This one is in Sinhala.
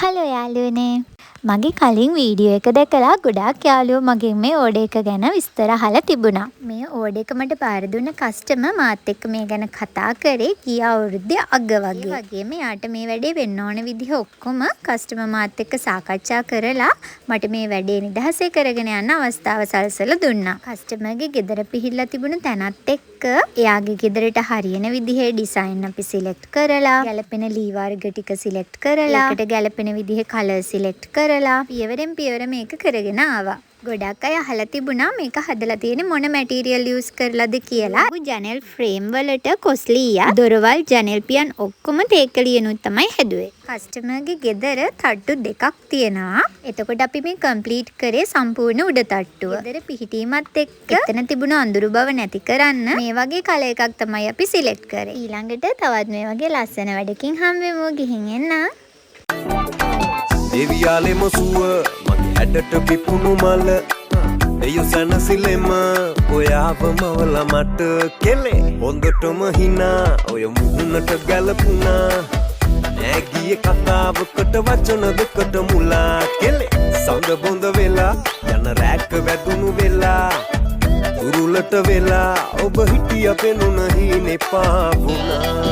හලෝ යාළුවනේ. මගේ කලින් වීඩියෝ එක දැකලා ගොඩාක් යාළුවෝ මගෙන් මේ ඕඩර් එක ගැන විස්තර අහලා තිබුණා. මේ ඕඩර් එක මට බාර දුන්න කස්ටමර් මාත් එක්ක මේ ගැන කතා කරේ ගිය අවුරුද්දේ අග වගේ. ඒ වගේම යාට මේ වැඩේ වෙන්න ඕන විදිහ ඔක්කොම කස්ටමර් මාත් එක්ක සාකච්ඡා කරලා මට මේ වැඩේ නිදහසේ කරගෙන යන්න අවස්ථාව සලසලා දුන්නා. කස්ටමර්ගේ ගෙදර පිහිල්ලා තිබුණ තැනත් එක්ක එයාගේ ගෙදරට හරියන විදිහේ ඩිසයින් අපි සිලෙක්ට් කරලා ගැලපෙන ලී වර්ග ටික සිලෙක්ට් කරලා ඒකට ගැලපෙන විදිහේ කලර් සිලෙක්ට් කරලා පියවරෙන් පියවර මේක කරගෙන ආවා. ගොඩක් අය අහලා තිබුණා මේක හදලා තියෙන්නේ මොන මැටීරියල් යූස් කරලාද කියලා. ජනෙල් ෆ්‍රේම් වලට කොස්ලියා දොරවල් ජනෙල් පියන් ඔක්කොම තේකලියනුත් තමයි හැදුවේ. කස්ටමර්ගේ ගෙදර තට්ටු දෙකක් තියෙනවා. එතකොට අපි මේ කම්ප්ලීට් කරේ සම්පූර්ණ උඩ තට්ටුව. ගෙදර පිහිටීමත් එක්ක එතන තිබුණ අඳුරු බව නැති කරන්න මේ වගේ කලර් එකක් තමයි අපි සිලෙක්ට් කරේ. ඊළඟට තවත් මේ වගේ ලස්සන වැඩකින් හම්බෙමු. ගිහින් එන්න. දෙවියාලෙම සුව මගේ ඇඩට පිපුණු මල එයු සැනසිලෙම ඔයාවමවල මට කෙලේ හොඳටම හිනා ඔය මුහුණට ගැලපුණා නෑගිය කතාවකට වචන දෙකට මුලා කෙලේ සඳ බොඳ වෙලා යන රැක්ක වැදුණු වෙලා උරුලට වෙලා ඔබ හිටිය පෙනුන හීනේ පාවුණා